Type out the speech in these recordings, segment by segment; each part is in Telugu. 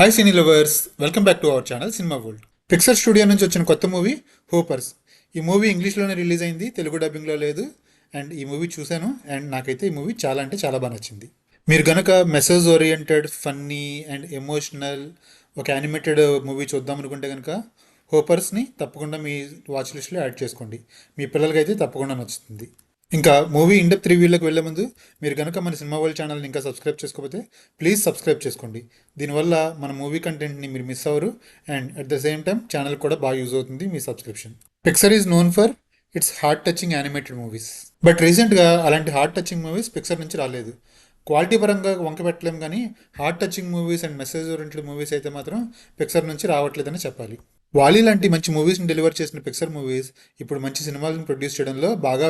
Hi cine lovers, welcome back to our channel cinema world. Pixar studio నుంచి వచ్చిన కొత్త మూవీ హోపర్స్. ఈ మూవీ ఇంగ్లీష్లోనే రిలీజ్ అయింది, తెలుగు డబ్బింగ్లో లేదు. అండ్ ఈ మూవీ చూశాను అండ్ నాకైతే ఈ మూవీ చాలా అంటే చాలా బాగా నచ్చింది. మీరు కనుక message oriented, funny and emotional ఒక యానిమేటెడ్ మూవీ చూద్దాం అనుకుంటే కనుక హోపర్స్ని తప్పకుండా మీ వాచ్ లిస్ట్లో యాడ్ చేసుకోండి. మీ పిల్లలకైతే తప్పకుండా నచ్చుతుంది. ఇంకా మూవీ ఇండెప్త్ రివ్యూలోకి వెళ్ళే ముందు మీరు కనుక మన సినిమా వరల్డ్ ఛానల్ని ఇంకా సబ్స్క్రైబ్ చేసుకోకపోతే ప్లీజ్ సబ్స్క్రైబ్ చేసుకోండి. దీనివల్ల మన మూవీ కంటెంట్ని మీరు మిస్ అవ్వరు and at the same time channel కూడా బాగా యూజ్ అవుతుంది మీ subscription. Pixar is known for its heart touching animated movies. But రీసెంట్గా అలాంటి హార్ట్ టచింగ్ మూవీస్ పిక్సర్ నుంచి రాలేదు. క్వాలిటీ పరంగా వంక పెట్టలేం, కానీ heart touching movies and message oriented movies అయితే మాత్రం పిక్సర్ నుంచి రావట్లేదని చెప్పాలి. వాలీ లాంటి మంచి మూవీస్ని డెలివర్ చేసిన పిక్సర్ మూవీస్ ఇప్పుడు మంచి సినిమాలను ప్రొడ్యూస్ చేయడంలో బాగా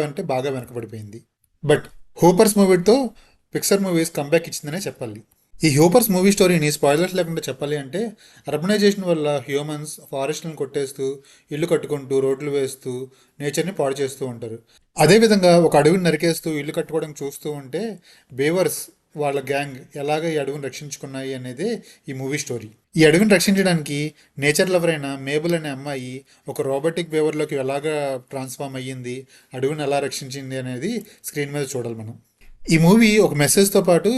వెనకబడిపోయింది. బట్ హోపర్స్ మూవీతో పిక్సర్ మూవీస్ కంబ్యాక్ ఇచ్చిందనే చెప్పాలి. ఈ హోపర్స్ మూవీ స్టోరీని స్పాయిలర్స్ లేకుండా చెప్పాలి అంటే, అర్బనైజేషన్ వల్ల హ్యూమన్స్ ఫారెస్ట్లను కొట్టేస్తూ, ఇల్లు కట్టుకుంటూ, రోడ్లు వేస్తూ, నేచర్ని పాడు చేస్తూ ఉంటారు. అదేవిధంగా ఒక అడవిని నరికేస్తూ ఇల్లు కట్టుకోవడం చూస్తూ ఉంటే బేవర్స్ వాళ్ళ గ్యాంగ్ ఎలాగ ఈ అడవిని రక్షించుకున్నాయి అనేదే ఈ మూవీ స్టోరీ. ఈ అడవిని రక్షించడానికి నేచర్ లవర్ అయిన మేబుల్ అనే అమ్మాయి ఒక రోబోటిక్ బేవర్లోకి ఎలాగ ట్రాన్స్ఫార్మ్ అయ్యింది, అడవిని ఎలా రక్షించింది అనేది స్క్రీన్ మీద చూడాలి మనం. ఈ మూవీ ఒక మెసేజ్తో పాటు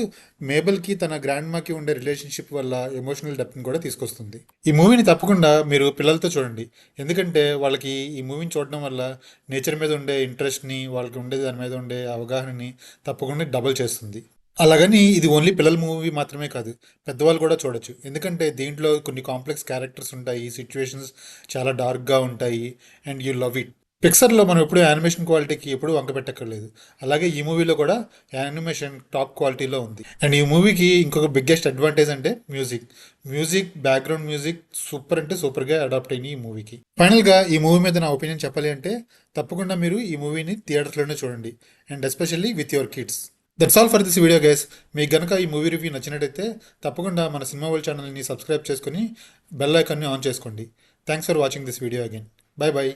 మేబల్కి తన గ్రాండ్ మాకి ఉండే రిలేషన్షిప్ వల్ల ఎమోషనల్ డెప్త్ని కూడా తీసుకొస్తుంది. ఈ మూవీని తప్పకుండా మీరు పిల్లలతో చూడండి, ఎందుకంటే వాళ్ళకి ఈ మూవీని చూడడం వల్ల నేచర్ మీద ఉండే ఇంట్రెస్ట్ని, వాళ్ళకి ఉండే దాని మీద ఉండే అవగాహనని తప్పకుండా డబుల్ చేస్తుంది. అలాగని ఇది ఓన్లీ పిల్లల మూవీ మాత్రమే కాదు, పెద్దవాళ్ళు కూడా చూడొచ్చు. ఎందుకంటే దీంట్లో కొన్ని కాంప్లెక్స్ క్యారెక్టర్స్ ఉంటాయి, సిచ్యువేషన్స్ చాలా డార్క్గా ఉంటాయి అండ్ యూ లవ్ ఇట్. పిక్సర్లో మనం ఎప్పుడు యానిమేషన్ క్వాలిటీకి ఎప్పుడు వంక పెట్టక్కర్లేదు. అలాగే ఈ మూవీలో కూడా యానిమేషన్ టాప్ క్వాలిటీలో ఉంది. అండ్ ఈ మూవీకి ఇంకొక బిగ్గెస్ట్ అడ్వాంటేజ్ అంటే మ్యూజిక్ బ్యాక్గ్రౌండ్ మ్యూజిక్ సూపర్ అంటే సూపర్గా అడాప్ట్ అయింది ఈ మూవీకి. ఫైనల్గా ఈ మూవీ మీద నా ఒపీనియన్ చెప్పాలి అంటే, తప్పకుండా మీరు ఈ మూవీని థియేటర్స్లోనే చూడండి and especially with your kids. That's all for this video guys. మీకు గనక ఈ మూవీ రివ్యూ నచ్చినట్టయితే తప్పకుండా మన సినిమా వరల్డ్ ఛానల్ని సబ్స్క్రైబ్ చేసుకుని బెల్ ఐకాన్ని ఆన్ చేసుకోండి. Thanks for watching this video again. By by.